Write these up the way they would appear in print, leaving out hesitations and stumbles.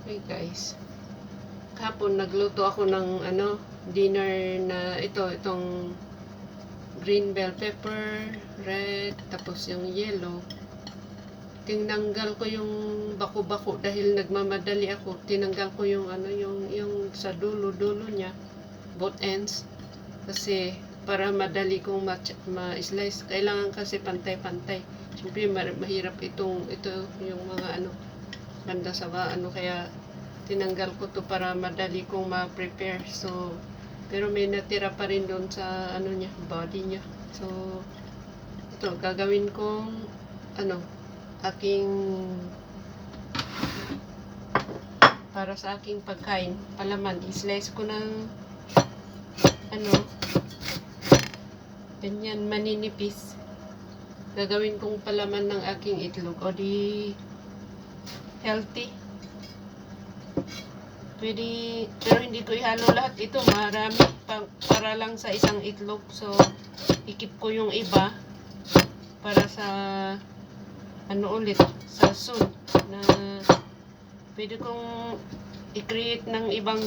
Okay guys, kahapon nagluto ako ng dinner na itong green bell pepper, red, tapos yung yellow. Tinanggal ko yung bako-bako dahil nagmamadali ako. Tinanggal ko yung yung sa dulo niya, both ends, kasi para madali kong ma-slice. Kailangan kasi pantay-pantay. Siyempre mahirap ito yung mga banda sa kaya tinanggal ko to para madali kong ma-prepare. So pero may natira pa rin doon sa niya, body niya. So ito gagawin kong aking para sa aking pagkain, palaman. I-slice ko ng ganyan maninipis. Gagawin kong palaman ng aking itlog, o di healthy. Pwede, pero hindi ko ihalo lahat ito. Marami para lang sa isang itlog. So, ikip ko yung iba para sa ulit, sa soup na pwede kong i-create ng ibang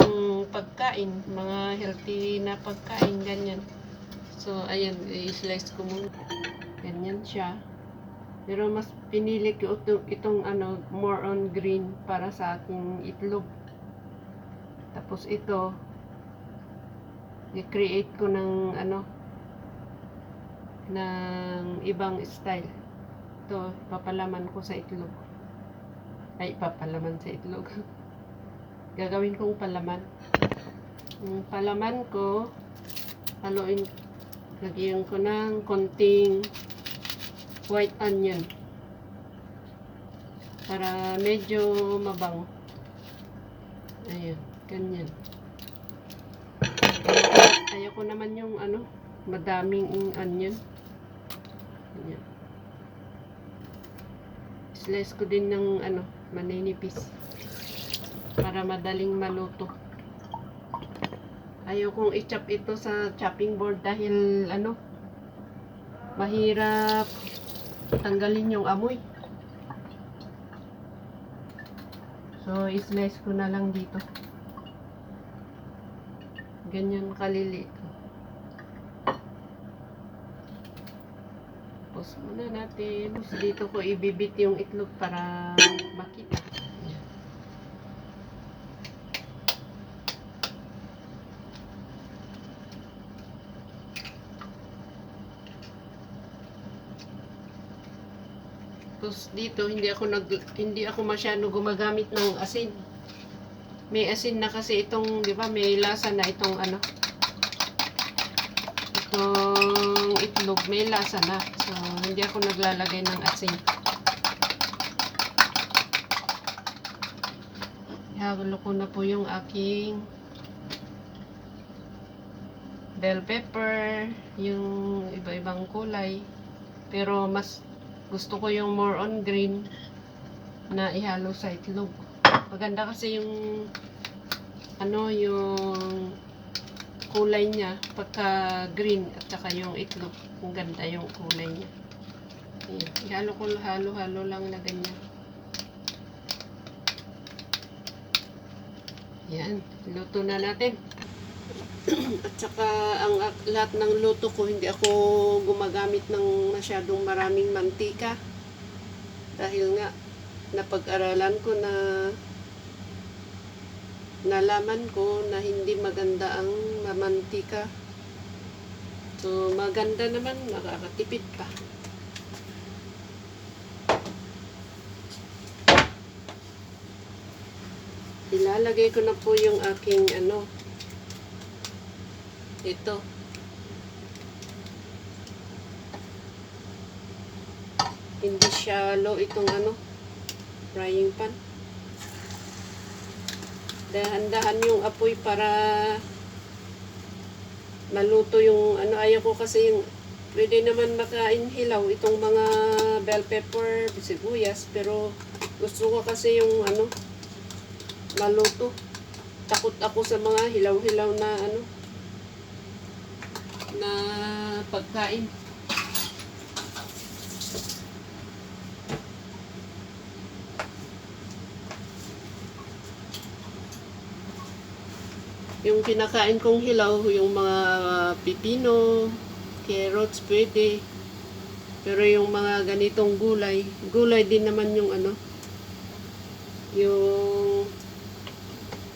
pagkain, mga healthy na pagkain, ganyan. So, ayan, i-slice ko muna. Ganyan siya. Pero mas pinili ko itong more on green para sa aking itlog. Tapos ito, i-create ko ng ng ibang style. Ito, papalaman ko sa itlog. Ay, papalaman sa itlog. Gagawin kong palaman. Yung palaman ko, haluin, lagyan ko ng konting white onion para medyo mabango. Ayan, ganyan. Ayoko naman yung madaming onion. Ayan. Slice ko din ng maninipis para madaling maluto. Ayokong i-chop ito sa chopping board dahil mahirap tanggalin yung amoy. So, i-slice ko na lang dito. Ganyan kaliliit. Pause muna natin. Tapos dito ko ibibit yung itlog para makita. Tapos dito hindi ako masyado gumagamit ng asin. May asin na kasi itong, 'di ba? May lasa na itong itong itlog, may lasa na. So hindi ako naglalagay ng asin. Ihalo ko na po yung aking bell pepper, yung iba-ibang kulay. Pero mas gusto ko yung more on green na ihalo sa itlog. Maganda kasi yung yung kulay niya pagka green at saka yung itlog. Ang ganda yung kulay niya. Ayan. Ihalo ko, halo-halo lang na ganyan. Yan, luto na natin. At saka lahat ng luto ko, hindi ako gumagamit ng masyadong maraming mantika. Dahil nga, napag-aralan ko na nalaman ko na hindi maganda ang mamantika. So, maganda naman, makakatipid pa. Ilalagay ko na po yung aking ito. Hindi shallow itong frying pan. Dahan-dahan yung apoy para maluto yung ayaw ko kasi yung pwede naman makain hilaw itong mga bell pepper, sibuyas, pero gusto ko kasi yung maluto. Takot ako sa mga hilaw-hilaw na na pagkain. Yung kinakain kong hilaw, yung mga pipino, carrots, pwede. Pero yung mga ganitong gulay, gulay din naman yung ano, yung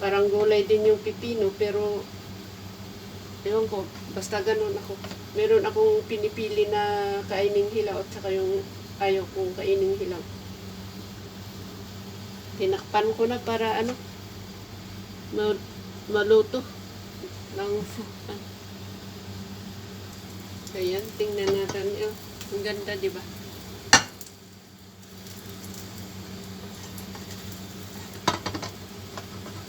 parang gulay din yung pipino, pero ewan ko, basta ganun ako. Meron akong pinipili na kaining hilaw at saka yung ayaw kong kaining hilaw. Tinakpan ko na para ano, maluto ng ayan, tingnan natin yun. Ang ganda, di ba?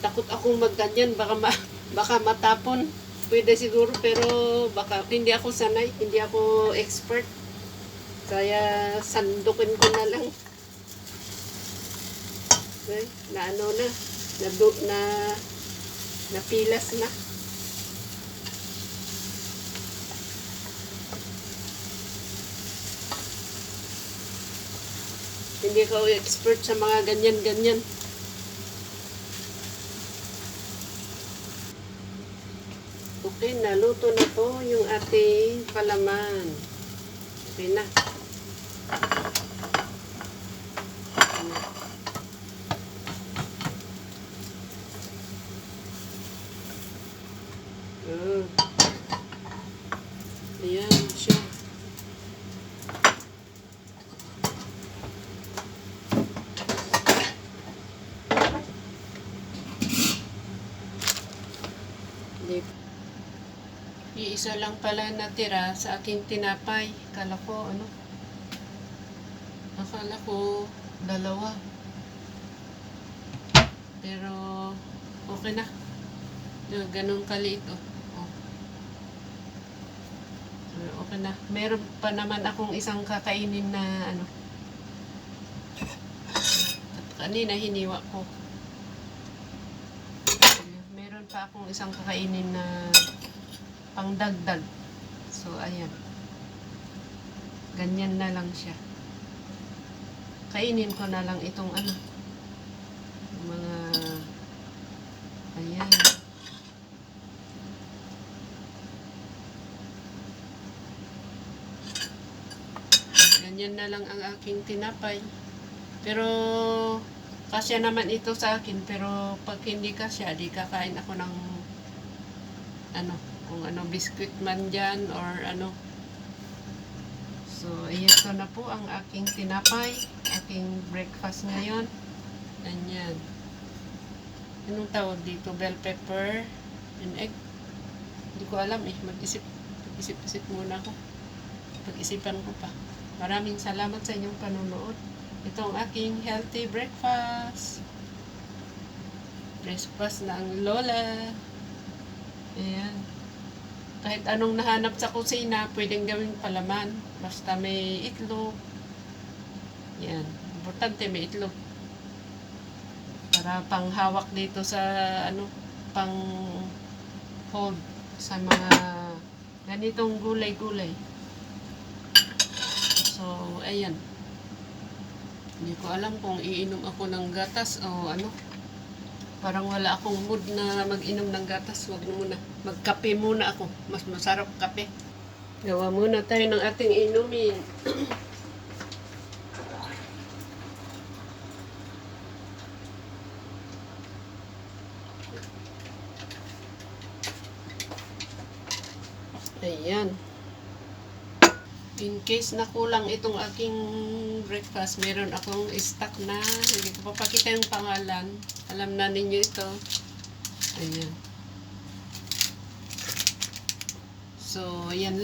Takot akong magganyan, baka matapon. Pwede siguro, pero baka hindi ako sanay, hindi ako expert. Kaya sandukin ko na lang. Okay, na ano na napilas na. Hindi ako expert sa mga ganyan-ganyan. Okay, naluto na po yung ating palaman. Okay na. Ayan siya. Iisa lang pala natira sa aking tinapay. Akala ko dalawa. Pero okay na. Ganun kaliit oh. Okay na. Meron pa naman akong isang kakainin na ano. At kanina hiniwa ko. Meron pa akong isang kakainin na pangdagdag. So, ayan. Ganyan na lang siya. Kainin ko na lang itong ano. Mga ayan. Ganyan na lang ang aking tinapay. Pero kasya naman ito sa akin. Pero pag hindi kasya, di kakain ako ng ano, kung ano, biscuit man dyan or ano. So, ito na po ang aking tinapay, aking breakfast ngayon. Ganyan. Anong tawag dito? Bell pepper and egg. Hindi ko alam eh. Mag-isip muna ako. Pag-isipan ko pa. Maraming salamat sa inyong panunood. Ito ang aking healthy breakfast. Breakfast ng Lola. Ayan. Kahit anong nahanap sa kusina, pwedeng gawing palaman. Basta may itlog. Yan. Importante may itlog. Para panghawak dito sa ano, pang hold sa mga ganitong gulay-gulay. So, ayan. Hindi ko alam kung iinom ako ng gatas o ano. Parang wala akong mood na mag-inom ng gatas. Wag muna. Magkape muna ako. Mas masarap kape. Gawa muna tayo ng ating inumin. Ayan. In case na kulang itong aking breakfast, meron akong stock na, hindi ko papakita yung pangalan. Alam na ninyo ito. Ayan. So, ayan lang.